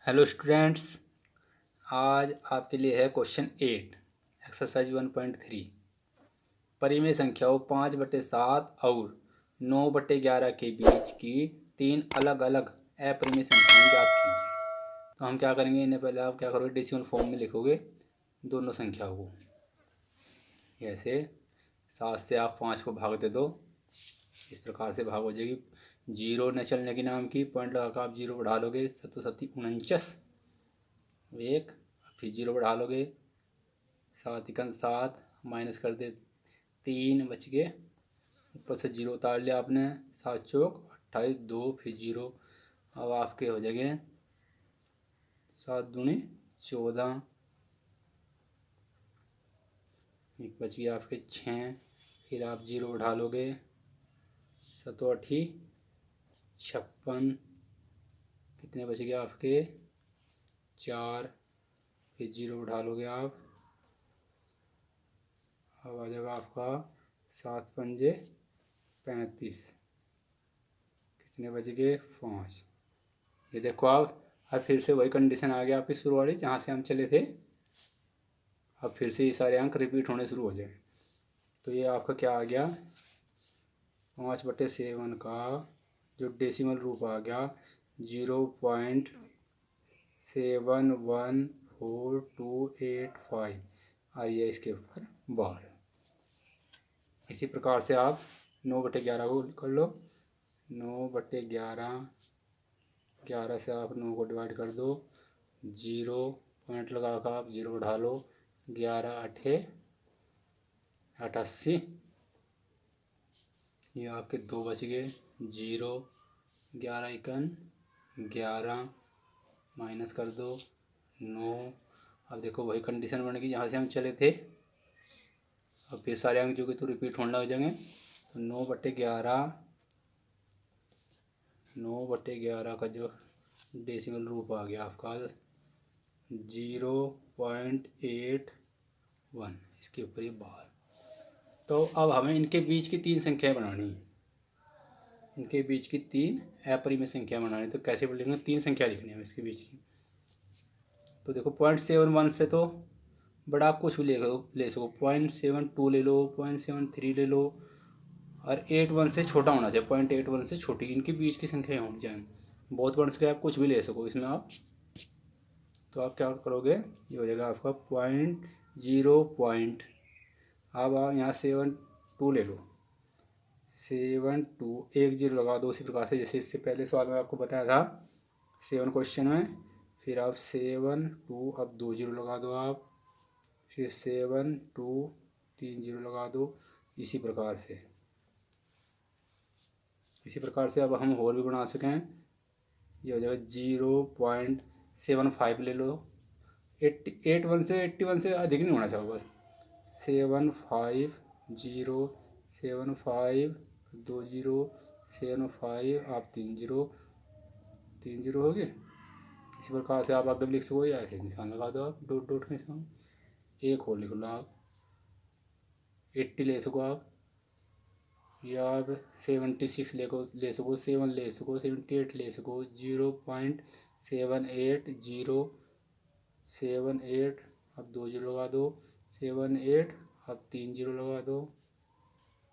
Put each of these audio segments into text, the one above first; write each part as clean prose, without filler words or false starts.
Hello students. आज आपके लिए है क्वेश्चन 8 एक्सरसाइज 1.3। परिमेय संख्याओं 5/7 और 9/11 के बीच की तीन अलग अलग अपरिमेय संख्याएं ज्ञात कीजिए। तो हम क्या करेंगे, इन्हें पहले आप क्या करोगे, डेसिमल फॉर्म में लिखोगे दोनों संख्याओं को। ऐसे 7 से आप 5 को भाग दे दो, इस प्रकार से भाग हो जाएगी। जीरो न चलने की नाम की पॉइंट लगा कर आप जीरो बढ़ा लोगे, 7 49 एक, फिर जीरो बढ़ा लोगे, 7 माइनस कर दे 3 बच गए, ऊपर से जीरो उतार लिया आपने, 7 चौक 28 2, फिर जीरो। अब आपके हो जाएंगे 7 दूनी 14, एक बच गया आपके 6, फिर आप जीरो बढ़ा लोगे, 7 8 56, कितने बच गया आपके 4, फिर जीरो बढ़ा लोगे आप, अब आ जाएगा आपका 7 पंजे 35, कितने बच गए 5। ये देखो आप, अब फिर से वही कंडीशन आ गया आपकी शुरू वाली जहाँ से हम चले थे। अब फिर से ये सारे अंक रिपीट होने शुरू हो जाए। तो ये आपका क्या आ गया, 5/7 का जो डेसिमल रूप आ गया 0.71428 और ये इसके ऊपर बार। इसी प्रकार से आप 9/11 को कर लो। 9/11, 11 से आप 9 को डिवाइड कर दो, जीरो पॉइंट लगा कर आप जीरो बढ़ा लो, 11 8 88, ये आपके 2 बच गए, जीरो 11 1 11 माइनस कर दो 9। अब देखो वही कंडीशन बनेगी जहाँ से हम चले थे। अब फिर सारे अंक जो कि तो रिपीट होने लग जाएंगे। तो 9/11 का जो डेसिमल रूप आ गया आपका 0.81, इसके ऊपर ये बार। तो अब हमें इनके बीच की तीन संख्याएं बनानी है, इनके बीच की तीन अपरिमेय संख्या बनानी। तो कैसे लिखेंगे, तीन संख्या लिखनी है इसके बीच की। तो देखो 0.71 से तो बड़ा आप कुछ भी ले सको, 0.72 ले लो, 0.73 ले लो, और 81 से छोटा होना चाहिए, 0.81 से छोटी इनके बीच की संख्या होनी चाहिए। बहुत बढ़ सके आप कुछ भी ले सको इसमें आप। तो आप क्या करोगे, ये हो जाएगा आपका 0.0 अब आप यहाँ 72 ले लो, 72 एक जीरो लगा दो, उसी प्रकार से जैसे इससे पहले सवाल में आपको बताया था 7 क्वेश्चन में। फिर आप 72 अब 2 जीरो लगा दो आप, फिर 72 3 जीरो लगा दो, इसी प्रकार से अब हम और भी बना सकें। ये हो जाएगा 0.75 ले लो, 81 से 81 से अधिक नहीं होना चाहिए, बस 75 2 जीरो 75 आप 3 जीरो हो गए। इसी प्रकार से आप आगे भी लिख सको, या ऐसे निशान लगा दो आप, डॉट डॉट का निशान। एक और लिख लो आप, 80 ले सको आप, या आप 76 ले सको, 7 ले सको, 78 ले सको, 0.78 अब 2 जीरो लगा दो, 78 अब 3 जीरो लगा दो,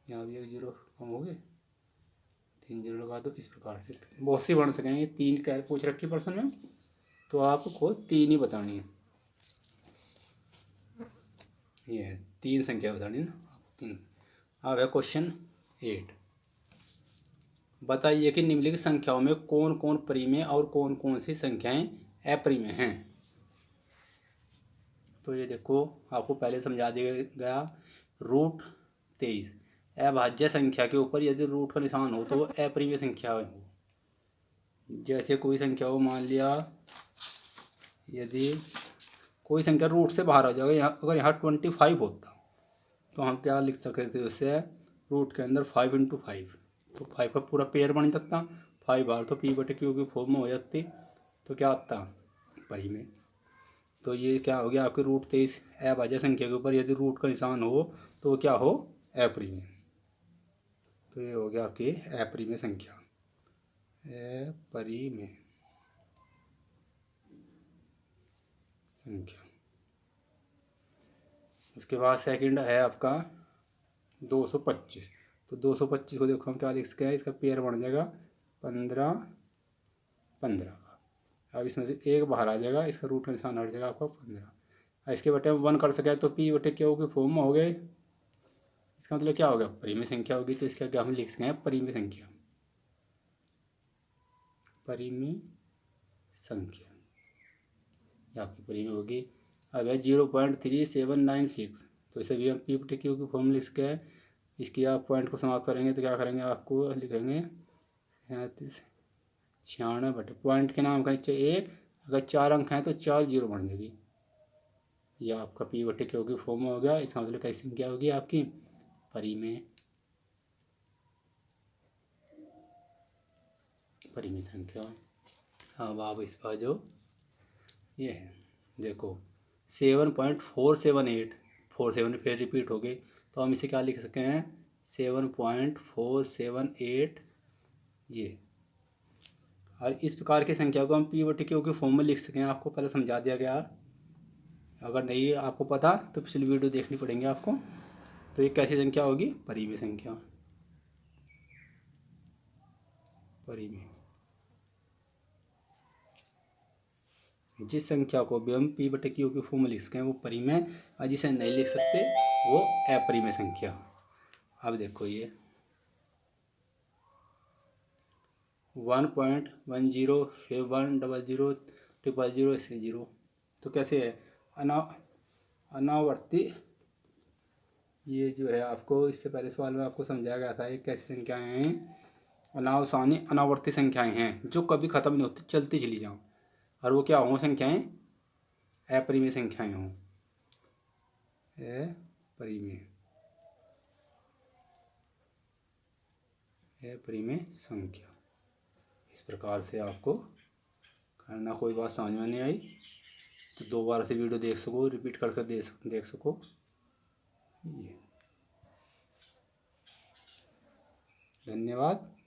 यहाँ भी एक जीरो कम हो गए, 3 जीरो लगा दो। इस प्रकार से बहुत सी बन सकेंगे। तीन क्या पूछ रखी प्रश्न में, तो आपको तीन ही बतानी है। ये है तीन संख्या बतानी ना, तीन। अब है क्वेश्चन 8। बताइए कि निम्नलिखित संख्याओं में कौन कौन परिमेय और कौन कौन सी संख्याएं अपरिमेय हैं। तो ये देखो आपको पहले समझा दिया गया, √23 अभाज्य संख्या के ऊपर यदि रूट का निशान हो तो वो अपरिमेय संख्या हो। जैसे कोई संख्या हो, मान लिया यदि कोई संख्या रूट से बाहर आ जाएगा, यहाँ अगर यहाँ 25 होता तो हम क्या लिख सकते थे उससे, रूट के अंदर 5 × 5, तो 5 का पूरा पेयर बन सकता, 5 बार तो P/Q की फॉर्म में हो जाती, तो क्या आता परिमेय। तो ये क्या हो गया आपके √23 अभाज्य संख्या के ऊपर यदि रूट का निशान हो तो क्या हो, अपरिमेय। तो ये हो गया आपकी अपरिमेय संख्या, अपरिमेय। संख्या। उसके बाद सेकंड है आपका 225। तो 225 को देखो हम क्या लिख सकते हैं, इसका पेयर बन जाएगा 15 15 का। अब इसमें से एक बाहर आ जाएगा, इसका रूट का निशान हट जाएगा आपका 15। इसके बटे हम 1 कर सके तो पी बटे क्यू के फॉर्म में हो गए। इसका मतलब क्या होगा, परिमेय संख्या होगी। तो इसका क्या हम लिख सकते हैं, परिमेय संख्या। परिमेय संख्या ये आपकी परिमेय होगी। अब है 0.3796। तो इसे भी हम पी बटे क्यू की फॉर्म लिख सके हैं। इसकी आप पॉइंट को समाप्त करेंगे तो क्या करेंगे, आपको लिखेंगे 96 बटे पॉइंट के नाम का नीचे 1, अगर 4 अंक हैं तो 4 जीरो बन जाएगी। यह आपका पी बटे क्यू की फॉर्म हो गया। इसका मतलब कैसी संख्या होगी आपकी, परिमेय संख्या। अब आप इस पर जो ये है देखो 7.478 47 फिर रिपीट हो गए। तो हम इसे क्या लिख सकते हैं, 7.478 ये। और इस प्रकार की संख्या को हम पी बटे क्यू के फॉर्म में लिख सकें, आपको पहले समझा दिया गया। अगर नहीं आपको पता तो पिछली वीडियो देखनी पड़ेंगे आपको। तो ये कैसी संख्या होगी, परिमेय संख्या। परिमेय जिस संख्या को भी हम पी बटे क्यू के फॉर्म में लिख सकें वो परिमेय, और जिसे नहीं लिख सकते वो अपरिमेय संख्या। अब देखो ये 1.10 फिर 100 000 ऐसे 0। तो कैसे है, अनावर्ती। ये जो है आपको इससे पहले सवाल में आपको समझाया गया था, ये कैसी संख्याएं हैं, अनावसानी अनावर्ती संख्याएं हैं जो कभी ख़त्म नहीं होती, चलती चली जाओ। और वो क्या हों, संख्याएं अपरिमेय संख्याएं हों, अपरिमेय संख्या। इस प्रकार से आपको करना। कोई बात समझ में नहीं आई तो दोबारा से वीडियो देख सको, रिपीट करके देख सको। ये धन्यवाद।